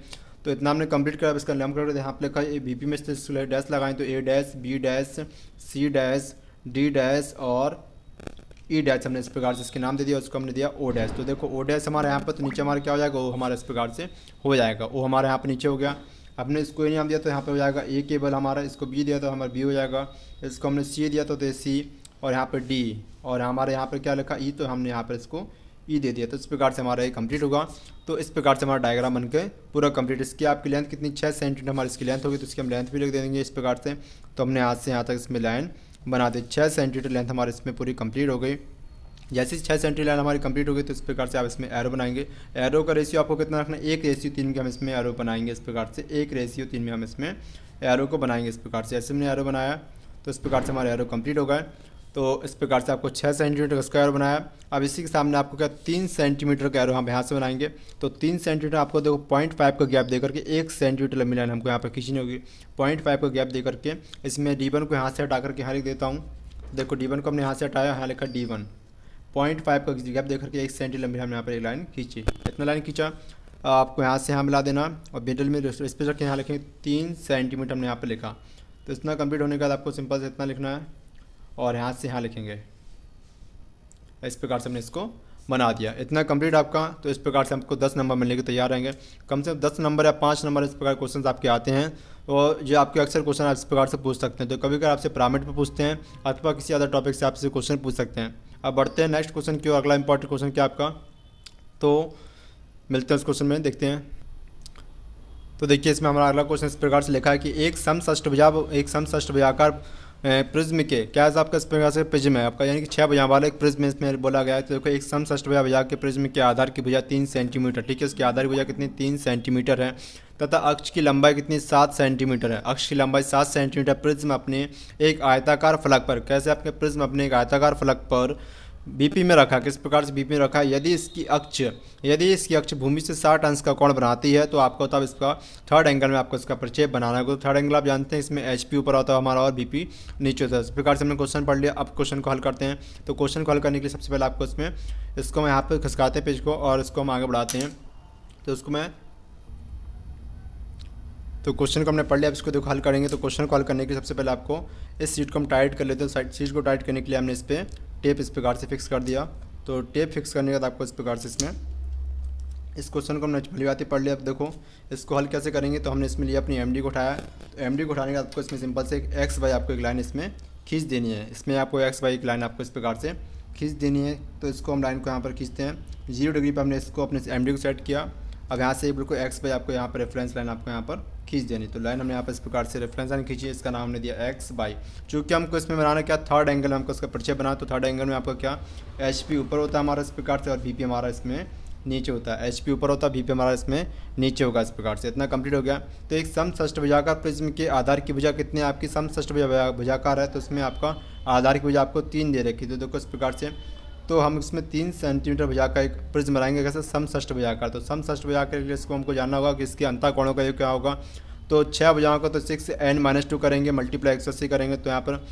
तो इतना हमने कंप्लीट करा। इसका लैम्प करके यहाँ पर लिखा है बीपी में से डैश लगाएं तो A dash, B dash, C dash, D dash और ई डैश हमने इस प्रकार से इसके नाम दे दिया, उसको हमने दिया ओ डैश। तो देखो ओ डैश हमारे यहाँ पर, तो नीचे हमारा क्या हो जाएगा, ओ हमारा इस प्रकार से हो जाएगा। ओ हमारे यहाँ पर नीचे हो गया। हमने इसको ए नाम दिया तो यहाँ पे हो जाएगा ए केबल हमारा, इसको बी दिया तो हमारा बी हो जाएगा, इसको हमने सी दिया तो सी, और यहाँ पर डी, और हमारे यहाँ पर क्या लिखा ई, तो हमने यहाँ पर इसको ई दे दिया। तो इस प्रकार से हमारा ये कंप्लीट होगा। तो इस प्रकार से हमारा डायग्राम बनकर पूरा कंप्लीट। इसकी आपकी लेंथ कितनी, 6 सेंटीमीटर हमारी इसकी लेंथ होगी, तो इसकी हम लेंथ भी लिख दे देंगे इस प्रकार से। तो हमने यहाँ से यहाँ तक इसमें लाइन बना दी, 6 सेंटीमीटर लेंथ हमारी इसमें पूरी कंप्लीट हो गई। जैसे 6 सेंटीमीटर लाइन हमारी कंप्लीट हो गई तो इस प्रकार से आप इसमें एरो बनाएंगे। एरो का रेशियो आपको कितना रखना है, 1:3 में हम इसमें एरो बनाएंगे इस प्रकार से, 1:3 में हम इसमें एरो को बनाएंगे इस प्रकार से। ऐसे हमने एरो बनाया तो इस प्रकार से हमारे एरो कंप्लीट हो गए। तो इस प्रकार से आपको 6 सेंटीमीटर का एरो बनाया। अब इसी के सामने आपको क्या 3 सेंटीमीटर का एरो हम यहाँ से बनाएंगे। तो 3 सेंटीमीटर आपको देखो 0.5 का गैप देकर के 1 सेंटीमीटर लंबी लाइन हमको यहाँ पर खींचनी होगी। 0.5 का गैप देकर के इसमें D1 को यहाँ से हटा करके यहाँ लिख देता हूँ। देखो D1 को हमने यहाँ से हटाया, यहाँ लिखा D1, 0.5 का गैप देकर के 1 सेंटीमीटर लंबी हमने यहाँ पर एक लाइन खींची। इतना लाइन खींचा, आपको यहाँ से यहाँ मिला देना, और मिडल में इस पर रख यहाँ लिखेंगे 3 सेंटीमीटर हमने यहाँ पर लिखा। तो इतना कंप्लीट होने के बाद आपको सिंपल से इतना लिखना है, और यहाँ से यहाँ लिखेंगे। इस प्रकार से हमने इसको बना दिया। इतना कंप्लीट आपका। तो इस प्रकार से आपको 10 नंबर मिलने के तैयार रहेंगे। कम से कम 10 नंबर या 5 नंबर इस प्रकार क्वेश्चन आपके आते हैं, और जो आपके अक्सर क्वेश्चन आप इस प्रकार से पूछ सकते हैं। तो कभी कभी आपसे पिरामिड पर पूछते हैं अथवा किसी अदर टॉपिक से आपसे क्वेश्चन पूछ सकते हैं। अब बढ़ते हैं नेक्स्ट क्वेश्चन की ओर। अगला इंपॉर्टेंट क्वेश्चन क्या आपका, तो मिलते हैं उस क्वेश्चन में, देखते हैं। तो देखिए इसमें हमारा अगला क्वेश्चन इस प्रकार से लिखा है कि एक समषष्टभुजाकार प्रिज्म के क्या है आपका इस प्रकार से प्रिज्म है आपका, यानी कि 6 भुजाओं वाला एक प्रिज्म इसमें बोला गया है। तो देखो एक समषष्टभुजा के प्रिज्म के आधार की भुजा 3 सेंटीमीटर, ठीक है, इसकी आधार की भुजा कितनी 3 सेंटीमीटर है, तथा अक्ष की लंबाई कितनी 7 सेंटीमीटर है। अक्ष की लंबाई 7 सेंटीमीटर। प्रिज्म अपने एक आयताकार फलक पर, कैसे आपके प्रिज्म अपने एक आयताकार फलक पर बीपी में रखा, किस प्रकार से बीपी में रखा है, यदि इसकी अक्ष भूमि से 60 अंश का कोण बनाती है तो आपको तब इसका थर्ड एंगल में आपको इसका प्रक्षेप बनाना है। तो थर्ड एंगल आप जानते हैं इसमें एचपी ऊपर होता है हमारा और बीपी नीचे होता है। इस प्रकार से हमने क्वेश्चन पढ़ लिया। अब क्वेश्चन को हल करते हैं। तो क्वेश्चन को हल करने के लिए सबसे पहले आपको इसको हम यहाँ पर खिसकाते हैं पेज को, और इसको हम आगे बढ़ाते हैं। तो क्वेश्चन को हमने पढ़ लिया। अब इसको देखो हल करेंगे। तो क्वेश्चन को हल करने के लिए सबसे पहले आपको इस सीट को हम टाइट कर लेते हैं। सीट को टाइट करने के लिए हमने इस पर टेप इस प्रकार से फिक्स कर दिया। तो टेप फिक्स करने के बाद आपको इस प्रकार से इसमें इस क्वेश्चन को हमने भली बात ही पढ़ लिया। अब देखो इसको हल कैसे करेंगे, तो हमने इसमें लिया अपनी एमडी को उठाया, तो एमडी को उठाने के बाद आपको इसमें सिंपल से एक्स वाई आपको एक लाइन इसमें खींच देनी है। इसमें आपको एक्स वाई एक लाइन आपको इस प्रकार से खींच देनी है। तो इसको हम लाइन को यहाँ पर खींचते हैं 0 डिग्री पर, हमने इसको अपने एमडी को सेट किया। अब यहाँ से बिल्कुल एक्स वाई आपको यहाँ पर रेफरेंस लाइन आपको यहाँ पर खींच देनी। तो लाइन हमने यहाँ पर इस प्रकार से रेफरेंस लाइन खींची, इसका नाम हमने दिया एक्स वाई। चूँकि हमको इसमें बनाना क्या, थर्ड एंगल में हमको इसका परिचय बना, तो थर्ड एंगल में आपका क्या एच पी ऊपर होता है हमारा इस प्रकार से, और वी पी हमारा इसमें नीचे होता है। एच पी ऊपर होता है, वी पी हमारा इसमें नीचे होगा। इस प्रकार से इतना कंप्लीट हो गया। तो एक समषष्ठभुजाकार प्रिज्म के आधार की भुजा कितनी है आपकी, समषष्ठभुजाकार है, तो इसमें आपका आधार की भुजा आपको 3 दे रखी। तो देखो इस प्रकार से, तो हम इसमें 3 सेंटीमीटर भुजा का एक प्रिज्म बनाएंगे कैसे, समषष्ठभुजाकार। तो समषष्ठभुजाकार के लिए इसको हमको जानना होगा कि इसके अंतःकोणों का योग क्या होगा। तो 6 भुजाओं का तो 6n-2 करेंगे, मल्टीप्लाई 180 करेंगे, तो यहाँ पर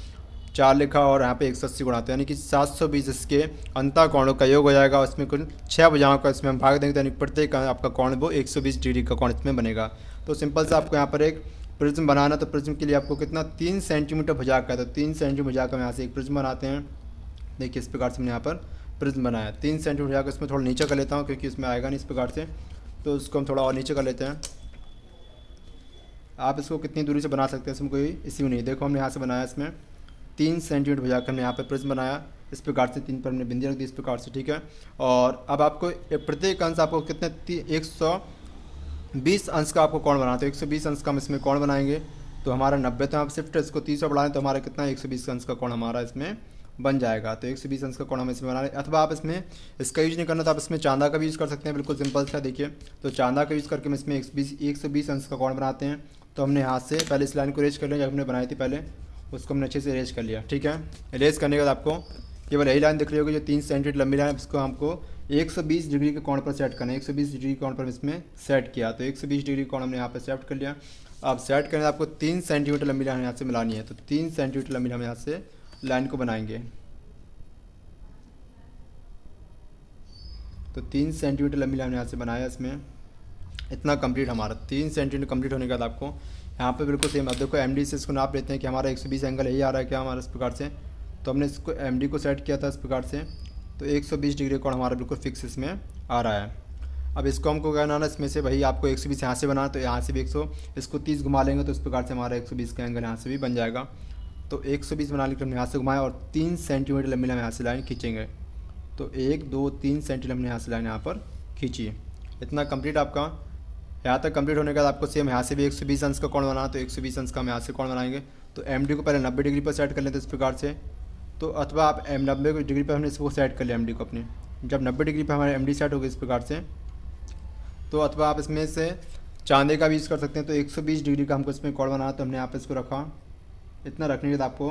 4 लिखा और यहाँ पे 180 गुणाते हैं, यानी कि 720 इसके अंतःकोणों का योग हो जाएगा। उसमें कुल 6 भुजाओं का इसमें हम भाग देंगे, तो यानी प्रत्येक आपका कोण वो 120 डिग्री का कोण इसमें बनेगा। तो सिंपल से आपको यहाँ पर एक प्रिज्म बनाना, तो प्रिज्म के लिए आपको कितना 3 सेंटीमीटर भुजा का है, तो 3 सेंटीमीटर भुजा का यहाँ से एक प्रिज्म बनाते हैं। देखिए इस प्रकार से हमने यहाँ पर प्रिज्म बनाया 3 सेंटीमीटर भुजा का। इसमें थोड़ा नीचे कर लेता हूँ क्योंकि इसमें आएगा नहीं इस प्रकार से, तो उसको हम थोड़ा और नीचे कर लेते हैं। आप इसको कितनी दूरी से बना सकते हैं, इसमें कोई इश्यू नहीं। देखो हमने यहाँ से बनाया इसमें 3 सेंटीमीटर भुजा कर हमने यहाँ पर प्रिज्म बनाया इस प्रकार से, 3 पर हमने बिंदी रख दी इस प्रकार से, ठीक है। और अब आपको प्रत्येक अंश आपको कितने 120 अंश का आपको कोण बनाना, तो 120 अंश का हम इसमें कोण बनाएंगे। तो हमारा 90 तो आप शिफ्ट इसको 30 बढ़ाएं, तो हमारा कितना 120 अंश का कोण हमारा इसमें बन जाएगा। तो 120 अंश का कोण हम इसमें बना रहे। अथवा आप इसमें इसका यूज नहीं करना तो आप इसमें चांदा का भी यूज़ कर सकते हैं, बिल्कुल सिंपल सा। देखिए तो चांदा का यूज़ करके हम इसमें 120 अंश का कोण बनाते हैं। तो हमने हाथ से पहले इस लाइन को रेज कर लिया, जब हमने बनाई थी पहले उसको हमने अच्छे से रेज कर लिया, ठीक है। रेज करने के बाद आपको केवल यही लाइन दिख रही होगी जो 3 सेंटीमीटर लंबी लाइन, इसको हमको 120 डिग्री के कोण पर सेट करना है। 120 डिग्री कोण पर इसमें सेट किया, तो 120 डिग्री कोण हमने यहाँ पर सेट कर लिया। अब सेट करने आपको 3 सेंटीमीटर लंबी लाइन यहाँ से मिलानी है, तो 3 सेंटीमीटर लंबी हम यहाँ से लाइन को बनाएंगे। तो 3 सेंटीमीटर लंबी लाइन यहाँ से बनाया, इसमें इतना कंप्लीट हमारा 3 सेंटीमीटर कंप्लीट होने के बाद आपको यहाँ पे बिल्कुल सेम, अब देखो एमडी से इसको नाप लेते हैं कि हमारा 120 एंगल यही आ रहा है क्या हमारा इस प्रकार से। तो हमने इसको एमडी को सेट किया था इस प्रकार से, तो 120 डिग्री कोण हमारा बिल्कुल फिक्स इसमें आ रहा है। अब इसको हमको क्या बनाना, इसमें से भाई आपको 120 यहाँ से बनाना, तो यहाँ से भी 100 इसको 30 घुमा लेंगे, तो इस प्रकार से हमारा 120 का एंगल यहाँ से भी बन जाएगा। तो 120 बनाने के लिए हमने यहाँ से घुमाया और 3 सेंटीमीटर लंबी लाइन यहाँ से लाइन खींचेंगे। तो 1 2 3 सेंटीमीटर हमने यहाँ से लाइन यहाँ पर खींची। इतना कंप्लीट आपका यहाँ तक कंप्लीट होने के बाद आपको सेम यहाँ से भी 120 अंश का कोण बनाना, तो 120 अंश का हम यहाँ से कोण बनाएंगे। तो एमडी को पहले 90 डिग्री पर सेट कर लेते हैं इस प्रकार से। तो अथवा आप 90 डिग्री पर हमने इसको सेट कर लिया एमडी को अपने, जब 90 डिग्री पर हमारे एमडी सेट हो गई इस प्रकार से, तो अथवा आप इसमें से चांदे का भी यूज़ कर सकते हैं। तो 120 डिग्री का हमको इसमें कोण बनाना, तो हमने यहाँ पर इसको रखा। इतना रखने के बाद आपको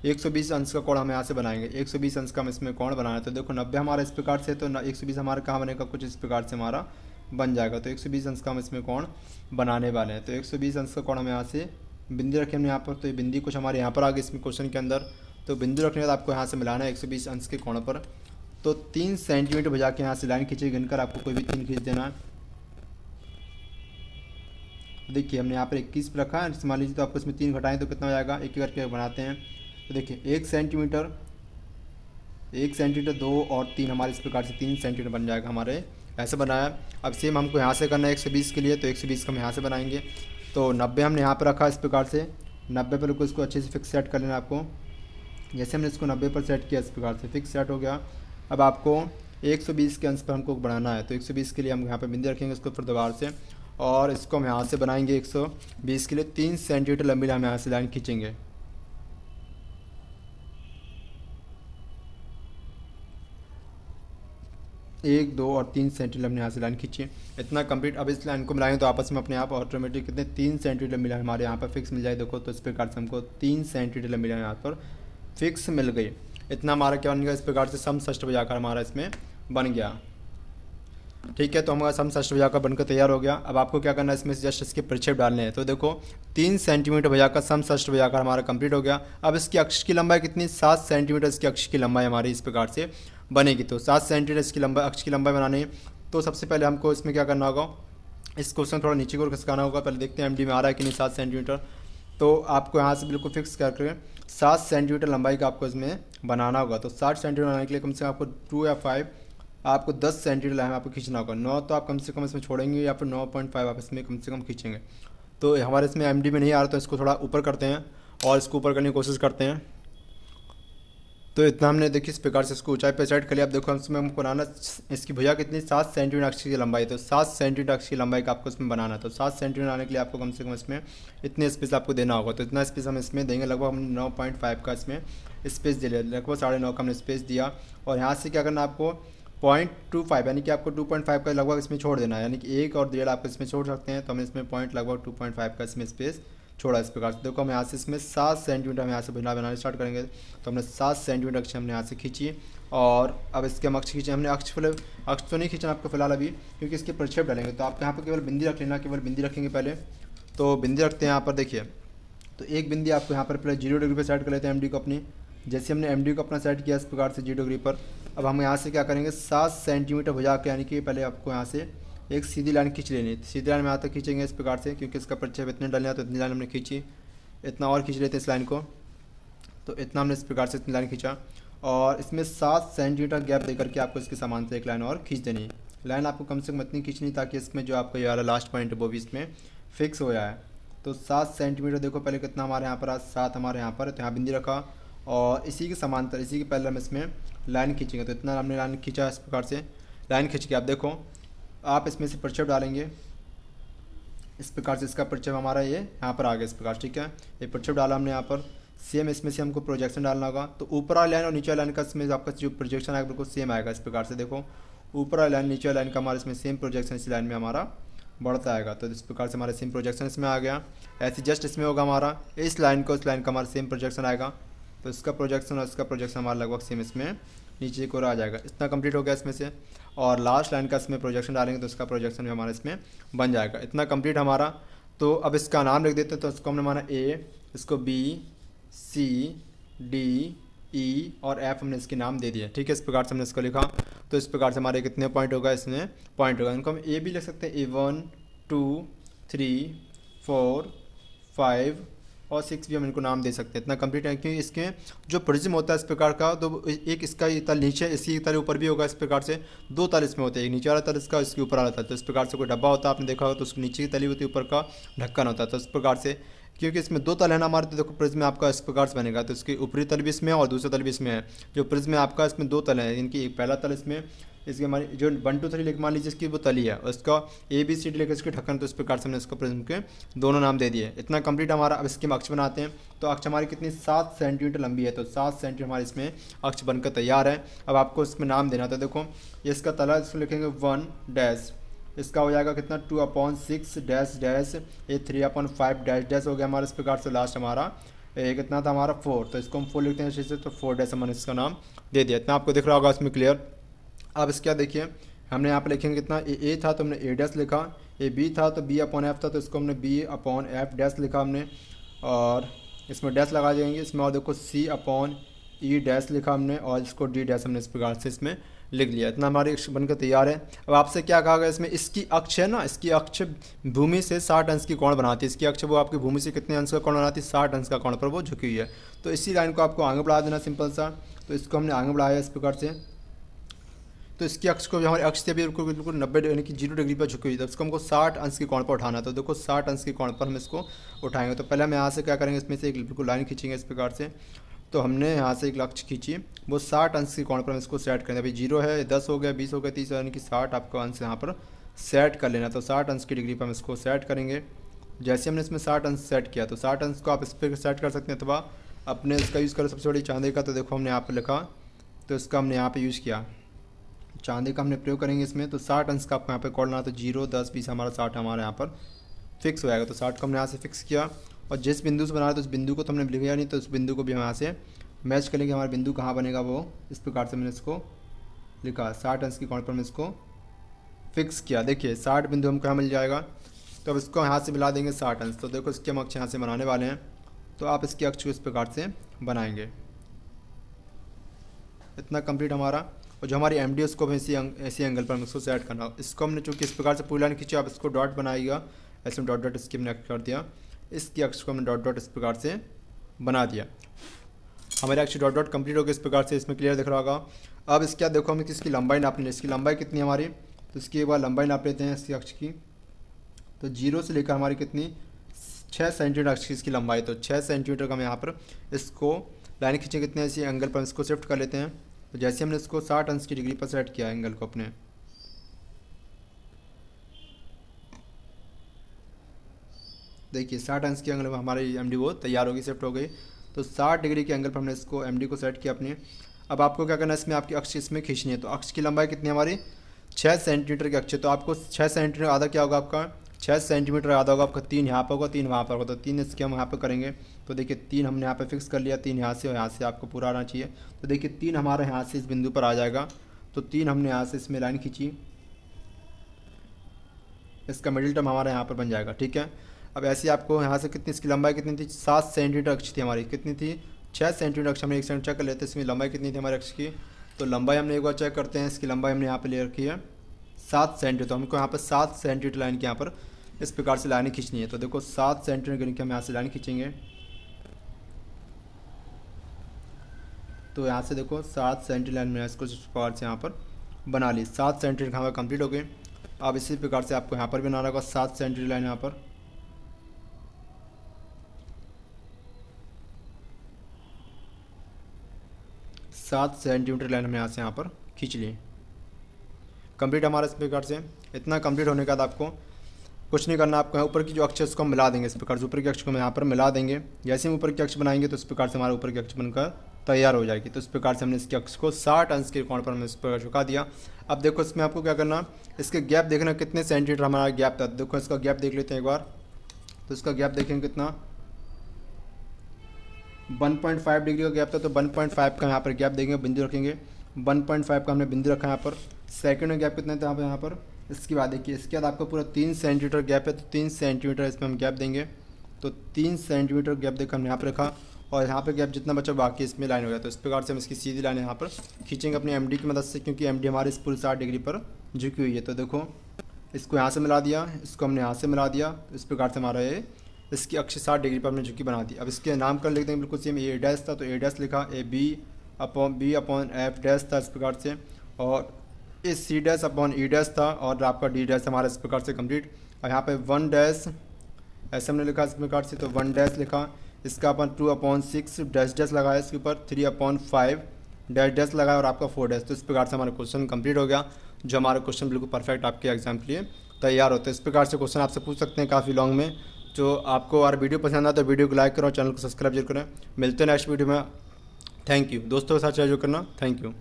120 अंश का कोण हम यहाँ से बनाएंगे। 120 अंश का हम इसमें कोण बनाना है। तो देखो 90 हमारा इस प्रकार से, तो 120 हमारा कहाँ बनेगा, कुछ इस प्रकार से हमारा बन जाएगा। तो 120 अंश का हम इसमें कोण बनाने वाले हैं। तो 120 अंश का कोण हम यहाँ से बिंदी रखे हमने यहाँ पर, तो ये बिंदी कुछ हमारे यहाँ पर आ गई इसमें क्वेश्चन के अंदर। तो बिंदु रखने के बाद आपको यहाँ से मिलाना है 120 अंश के कोण पर। तो 3 सेंटीमीटर बजा के यहाँ से लाइन खींची, गिनकर आपको कोई भी 3 खींच देना है। देखिए हमने यहाँ पर 21 पर रखा है, मान लीजिए तो आपको इसमें 3 घटाएं तो कितना हो जाएगा, एक एक करके बनाते हैं। तो देखिए 1 सेंटीमीटर 2 और 3 हमारे इस प्रकार से 3 सेंटीमीटर बन जाएगा हमारे, ऐसे बनाया। अब सेम हमको यहाँ से करना है 120 के लिए, तो 120 का हम यहाँ से बनाएंगे। तो 90 हमने यहाँ पर रखा इस प्रकार से, 90 पर को इसको अच्छे से फिक्स सेट कर लेना आपको। जैसे हमने इसको 90 पर सेट किया इस प्रकार से फिक्स सेट हो गया। अब आपको 120 के अंश पर हमको बनाना है, तो 120 के लिए हम यहाँ पर बिंदी रखेंगे इसको फिर दोबारा से, और इसको हम यहाँ से बनाएंगे 120 के लिए 3 सेंटीमीटर लंबी हम यहाँ से लाइन खींचेंगे। एक 2 और 3 सेंटीमीटर हमने यहाँ से लाइन खींची, इतना कंप्लीट। अब इस लाइन को मिलाएंगे तो आपस में अपने आप ऑटोमेटिक कितने 3 सेंटीमीटर मिला हमारे यहाँ पर फिक्स मिल जाए। देखो तो इस प्रकार से हमको 3 सेंटीमीटर मिला यहाँ पर फिक्स मिल गई। इतना हमारा क्या बन गया, इस प्रकार से समषष्ठभुजाकार हमारा इसमें बन गया। ठीक है, तो हमारा समषष्ठभुजाकार बनकर तैयार हो गया। अब आपको क्या करना है, इसमें जस्ट इसके प्रक्षेप डालने हैं। तो देखो 3 सेंटीमीटर भुजाकार समषष्ठभुजाकार हमारा कंप्लीट हो गया। अब इसकी अक्ष की लंबाई कितनी, 7 सेंटीमीटर इसकी अक्ष की लंबाई हमारी इस प्रकार से बनेगी। तो 7 सेंटीमीटर इसकी लंबाई अक्ष की लंबाई बनानी है। तो सबसे पहले हमको इसमें क्या करना होगा, इस क्वेश्चन थोड़ा नीचे की ओर खिसकाना होगा। पहले देखते हैं एमडी में आ रहा है कि नहीं 7 सेंटीमीटर। तो आपको यहाँ से बिल्कुल फिक्स करके 7 सेंटीमीटर लंबाई का आपको इसमें बनाना होगा। तो 60 सेंटीमीटर बनाने के लिए कम से कम आपको 2 या 5 आपको 10 सेंटीमीटर लाइन आपको खींचना होगा। 9 तो आप कम से कम इसमें छोड़ेंगे या फिर 9.5 आप इसमें कम से कम खींचेंगे। तो हमारे इसमें एमडी में नहीं आ रहा, तो इसको थोड़ा ऊपर करते हैं और इसको ऊपर करने की कोशिश करते हैं। तो इतना हमने देखिए इस प्रकार से इसको ऊंचाई पे सेट कर लिया। आप देखो इसमें हमको बनाना इसकी भुजा कितनी 7 सेंटीमीटर अक्ष की लंबाई, तो 7 सेंटीमीटर अक्ष की लंबाई का आपको इसमें बनाना है। तो 7 सेंटीमीटर आने के लिए आपको कम से कम इसमें इतने स्पेस आपको देना होगा। तो इतना स्पेस हम इसमें देंगे, लगभग हमने 9.5 का इसमें स्पेस दे लिया, लगभग 9.5 का हमने स्पेस दिया। और यहाँ से क्या करना आपको 0.25 यानी कि आपको 2.5 का लगभग इसमें छोड़ देना है, यानी कि 1 और 1.5 आप इसमें छोड़ सकते हैं। तो हमने इसमें लगभग 2.5 का इसमें स्पेस छोड़ा इस प्रकार से। देखो हम यहाँ से इसमें 7 सेंटीमीटर हम यहाँ से बनाना स्टार्ट करेंगे। तो हमने 7 सेंटीमीटर अक्ष हमने यहाँ से खींची और अब इसके हम अक्ष खींचे। हमने अक्ष तो नहीं खींचना आपको फिलहाल अभी, क्योंकि इसके प्रक्षेप डालेंगे। तो आप यहाँ पर केवल बिंदी रख लेना, केवल बिंदी रखेंगे पहले। तो बिंदी रखते हैं यहाँ पर, देखिए तो एक बिंदी आपको यहाँ पर पहले 0 डिग्री पर सेट कर लेते हैं एमडी को अपनी। जैसे हमने एमडी को अपना सेट किया इस प्रकार से 0 डिग्री पर, अब हम यहाँ से क्या करेंगे 7 सेंटीमीटर भुजा के, यानी कि पहले आपको यहाँ से एक सीधी लाइन खींच लेनी है। सीधी लाइन में यहाँ तक खींचेंगे इस प्रकार से, क्योंकि इसका प्रक्षेप इतने डालना है। तो इतनी लाइन हमने खींची, इतना और खींच लेते हैं इस लाइन को। तो इतना हमने इस प्रकार से इतनी लाइन खींचा और इसमें 7 सेंटीमीटर गैप देकर के आपको इसके समान से एक लाइन और खींच देनी है। लाइन आपको कम से कम इतनी खींचनी ताकि इसमें जो आपका ये वाला लास्ट पॉइंट है वो भी इसमें फिक्स हो जाए। तो 7 सेंटीमीटर देखो पहले कितना हमारे यहाँ पर 7 हमारे यहाँ पर, तो यहाँ बिंदी रखा और इसी के समांतर इसी के पहले हम इसमें लाइन खींचेंगे। तो इतना हमने लाइन खींचा इस प्रकार से। लाइन खींच के आप देखो आप इसमें से प्रक्षेप डालेंगे इस प्रकार से। इसका प्रक्षेप हमारा ये यहाँ पर आ गया इस प्रकार, ठीक है। ये प्रक्षेप डाला हमने यहाँ पर। सेम इसमें से हमको प्रोजेक्शन डालना होगा। तो ऊपर वाली लाइन और नीचे वाली लाइन का इसमें आपका जो प्रोजेक्शन आएगा बिल्कुल सेम आएगा इस प्रकार से। देखो ऊपर वाली लाइन नीचे वाली लाइन का हमारा इसमें सेम प्रोजेक्शन इस लाइन में हमारा बढ़ता आएगा। तो इस प्रकार से हमारा सेम प्रोजेक्शन इसमें आ गया। ऐसे जस्ट इसमें होगा हमारा इस लाइन को इस लाइन का हमारा सेम प्रोजेक्शन आएगा। तो इसका प्रोजेक्शन और इसका प्रोजेक्शन हमारा लगभग सेम इसमें नीचे को आ जाएगा। इतना कंप्लीट हो गया इसमें से। और लास्ट लाइन का इसमें प्रोजेक्शन डालेंगे तो इसका प्रोजेक्शन भी हमारा इसमें बन जाएगा। इतना कंप्लीट हमारा। तो अब इसका नाम लिख देते हैं। तो इसको हमने माना ए, इसको बी, सी, डी, ई और एफ हमने इसके नाम दे दिए, ठीक है। इस प्रकार से हमने इसको लिखा। तो इस प्रकार से हमारे कितने पॉइंट होगा इसमें पॉइंट होगा। इनको हम ए भी लिख सकते हैं, A1, 2, 3, 4, 5 और 6 भी हम इनको नाम दे सकते हैं। इतना कंप्लीट है क्योंकि इसके जो प्रिज्म होता है इस प्रकार का, तो एक इसका ये तल नीचे इसी तल ऊपर भी होगा इस प्रकार से। 2 तल इसमें होते हैं, एक नीचे वाला तल इसका, इसके ऊपर वाला तल। तो इस प्रकार से कोई डब्बा होता है आपने देखा होगा, तो उसके नीचे की तली होती है, ऊपर का ढक्कन होता है। तो इस प्रकार से क्योंकि इसमें 2 तल है ना हमारे, तो देखो प्रिज्म आपका इस प्रकार से बनेगा। तो इसकी ऊपरी तल भी इसमें है और दूसरा तल भी इसमें है। जो प्रिज्म है आपका इसमें 2 तल है, इनकी एक पहला तल इसमें इसके हमारी जो 1, 2, 3 लिख मान लीजिए इसकी वो तली है और इसका ABCD लेकर इसके ढक्कन। तो इस प्रकार से हमने इसको प्रिज्म के दोनों नाम दे दिए। इतना कंप्लीट हमारा। अब इसके हम अक्ष बनाते हैं। तो अक्ष हमारी कितनी 7 सेंटीमीटर लंबी है। तो 7 सेंटीमीटर हमारे इसमें अक्ष बनकर तैयार है। अब आपको इसमें नाम देना था। देखो ये इसका तला, इसको लिखेंगे 1 डैश, इसका हो जाएगा कितना 2/6 डैश डैश, ये 3/5 डैश डैश हो गया हमारा इस प्रकार से। लास्ट हमारा कितना था हमारा 4, तो इसको हम 4 लिखते हैं से। तो 4 डैश हमने इसका नाम दे दिया। इतना आपको दिख रहा होगा इसमें क्लियर। अब इसका देखिए हमने यहाँ पर लिखेंगे कितना ए था तो हमने A डैश लिखा, B था तो B/F था तो इसको हमने B/F डैश लिखा हमने और इसमें डैश लगा देंगे इसमें। और देखो C/E डैश लिखा हमने और इसको D डैश हमने इस प्रकार से इसमें लिख लिया। इतना हमारे अक्ष बनकर तैयार है। अब आपसे क्या कहा गया इसमें, इसकी अक्ष है ना, इसकी अक्ष भूमि से 60 अंश की कोण बनाती है। इसकी अक्ष वो आपकी भूमि से कितने अंश का कोण बनाती है, 60 अंश का कोण पर वो झुकी हुई है। तो इसी लाइन को आपको आगे बढ़ा देना सिंपल सा। तो इसको हमने आगे बढ़ाया इस प्रकार से। तो इसकी अक्ष को भी हमारे अक्ष से भी बिल्कुल 90 यानी कि 0 डिग्री पर झुकी हुई। तो इसको हमको 60 अंश के कोण पर उठाना। तो देखो 60 अंश के कोण पर हम इसको उठाएंगे। तो पहले हम यहाँ से क्या करेंगे, इसमें से एक बिल्कुल लाइन खींचेंगे इस प्रकार से। तो हमने यहाँ से एक अक्ष खींची, वो 60 अंश के कोण पर हम इसको सेट करेंगे। अभी 0 है, 10 हो गया, 20 हो गया, 30 यानी कि 60 आपका अंश यहाँ पर सेट कर लेना। तो 60 अंश की डिग्री पर हम इसको सेट करेंगे। जैसे हमने इसमें 60 अंश सेट किया तो 60 अंश को आप इस पर सेट कर सकते हैं अथवा अपने इसका यूज़ करो सबसे बड़ी चांदी का। तो देखो हमने यहाँ पर लिखा, तो इसका हमने यहाँ पर यूज़ किया, चांदी का हमने प्रयोग करेंगे इसमें। तो 60 अंश का आपको यहाँ पे कोण लाना। तो 0, 10, 20 हमारा 60 हमारे यहाँ पर फिक्स हो जाएगा। तो 60 को हमने यहाँ से फिक्स किया और जिस बिंदु से बना रहा है तो उस बिंदु को तो हमने लिखा नहीं, तो उस बिंदु को भी हम यहाँ से मैच करेंगे। हमारा बिंदु कहाँ बनेगा वो इस प्रकार से मैंने इसको लिखा, 60 अंश की कोण पर मैं इसको फिक्स किया। देखिए 60 बिंदु हमको यहाँ मिल जाएगा। तो अब इसको यहाँ से मिला देंगे 60 अंश। तो देखो इसके हम अक्ष यहाँ से बनाने वाले हैं। तो आप इसके अक्ष को इस प्रकार से बनाएंगे। इतना कंप्लीट हमारा। और जो हमारी एम डी उसको भी ऐसी एंगल पर हम इसको सेट करना। इसको हमने चूँकि इस प्रकार से पूरी लाइन खींची, आप इसको डॉट बनाइएगा, ऐसे डॉट डॉट इसकी हमने कर दिया। इसकी अक्ष को हमने डॉट डॉट इस प्रकार से बना दिया। हमारे अक्ष डॉट डॉट कंप्लीट हो गया इस प्रकार से, इसमें क्लियर दिख रहा होगा। अब इसके बाद देखो हमें किसकी लंबाई नापनी है, इसकी लंबाई कितनी है हमारी, तो इसकी एक बार लंबाई नाप लेते हैं इसकी अक्ष की। तो 0 से लेकर हमारी कितनी 6 सेंटीमीटर अक्ष की इसकी लंबाई, तो 6 सेंटीमीटर का हम यहाँ पर इसको लाइन खींचे कितने इसी एंगल पर इसको शिफ्ट कर लेते हैं। तो जैसे हमने इसको 60 अंश की डिग्री पर सेट किया एंगल को अपने, देखिए 60 अंश के एंगल में हमारी एमडी वो तैयार होगी, शिफ्ट हो गई। तो 60 डिग्री के एंगल पर हमने इसको एमडी को सेट किया अपने। अब आपको क्या करना है, इसमें आपकी अक्ष इसमें खींचनी है। तो अक्ष की लंबाई कितनी हमारी 6 सेंटीमीटर की अक्ष है, तो आपको 6 सेंटीमीटर आधा क्या होगा आपका 6 सेंटीमीटर आधा होगा आपका 3 यहाँ पर होगा 3 वहाँ पर होगा। तो 3 इसके हम यहाँ पर करेंगे। तो देखिए 3 हमने यहाँ पर फिक्स कर लिया, 3 यहाँ से और यहाँ से आपको पूरा आना चाहिए। तो देखिए 3 हमारे यहाँ से इस बिंदु पर आ जाएगा। तो 3 हमने यहाँ से इसमें लाइन खींची, इसका मिडिल टर्म हमारा यहाँ पर बन जाएगा, ठीक है। अब ऐसे आपको यहाँ से कितनी इसकी लंबाई कितनी थी 7 सेंटीमीटर अक्ष थी हमारी, कितनी थी 6 सेंटीमीटर अक्ष। हमने एक सेकंड चेक कर लेते हैं इसमें लंबाई कितनी थी हमारे अक्ष की। तो लंबाई हमने एक बार चेक करते हैं, इसकी लंबाई हमने यहाँ पे ले रखी है 7 सेंटीमीटर। तो हमको यहाँ पर 7 सेंटीमीटर लाइन के यहाँ पर इस प्रकार से लाइन खींचनी है। तो देखो 7 सेंटीमीटर की हम यहाँ से लाइन खींचेंगे। तो यहाँ से देखो 7 सेंटीमीटर लाइन में इसको इस प्रकार से यहाँ पर बना ली, 7 सेंटीमीटर हमारा कंप्लीट हो गई। अब इसी प्रकार से आपको यहाँ पर बनाना होगा 7 सेंटीमीटर लाइन यहाँ पर। सात सेंटीमीटर लाइन हमने यहाँ से यहाँ पर खींच ली, कंप्लीट हमारा इस प्रकार से। इतना कंप्लीट होने के बाद आपको कुछ नहीं करना, आपको ऊपर की जो अक्ष है उसको हम मिला देंगे इस प्रकार से। ऊपर की अक्ष को हम यहाँ पर मिला देंगे। जैसे हम ऊपर की अक्ष बनाएंगे तो इस प्रकार से हमारा ऊपर की अक्ष बनकर तैयार हो जाएगी। तो इस प्रकार से हमने इसके अक्ष को 60 अंश के कोण पर हमने इस प्रकार झुका दिया। अब देखो इसमें आपको क्या करना, इसके गैप देखना कितने सेंटीमीटर हमारा गैप था। देखो इसका गैप देख लेते हैं एक बार। तो इसका गैप देखेंगे कितना 1.5 डिग्री का गैप था। तो 1.5 का यहाँ पर गैप देंगे, बिंदु रखेंगे। 1.5 का हमने बिंदु रखा यहाँ पर। सेकंड में गैप कितने थे यहाँ पर इसके बाद देखिए, इसके बाद आपको पूरा 3 सेंटीमीटर गैप है। तो 3 सेंटीमीटर इसमें हम गैप देंगे। तो 3 सेंटीमीटर गैप देखकर हमने यहाँ पर रखा और यहाँ पर गैप जितना बचा बाकी इसमें लाइन हो गया। तो इस प्रकार से हम इसकी सीधी लाइन यहाँ पर खींचेंगे अपनी एमडी की मदद से, क्योंकि एमडी हमारी इस पूरी 60 डिग्री पर झुकी हुई है। तो देखो इसको यहाँ से मिला दिया, इसको हमने यहाँ से मिला दिया। इस प्रकार से हमारा ये इसकी अक्ष 60 डिग्री पर हमने झुकी बना दी। अब इसके नामकरण लिख देंगे बिल्कुल सेम। ए डैश था तो ए डैश लिखा, A B upon F dash था इस प्रकार से, और A C dash upon E dash था, और आपका डी डैश हमारा इस प्रकार से कंप्लीट। और यहाँ पे 1 डैश ऐसे हमने लिखा इस प्रकार से। तो 1 डैश लिखा, इसका अपन 2/6 डैश डैश लगाया, इसके ऊपर 3/5 डैश डैश लगाया और आपका 4 डैश। तो इस प्रकार से हमारा क्वेश्चन कंप्लीट हो गया, जो हमारा क्वेश्चन बिल्कुल परफेक्ट आपके एग्जाम के लिए तैयार होता है। इस प्रकार से क्वेश्चन आपसे पूछ सकते हैं काफ़ी लॉन्ग में। जो आपको और वीडियो पसंद आए तो वीडियो को लाइक करो, चैनल को सब्सक्राइब जरूर करें। मिलते हैं नेक्स्ट वीडियो में। Thank you. दोस्तों के साथ शेयर करना। Thank you.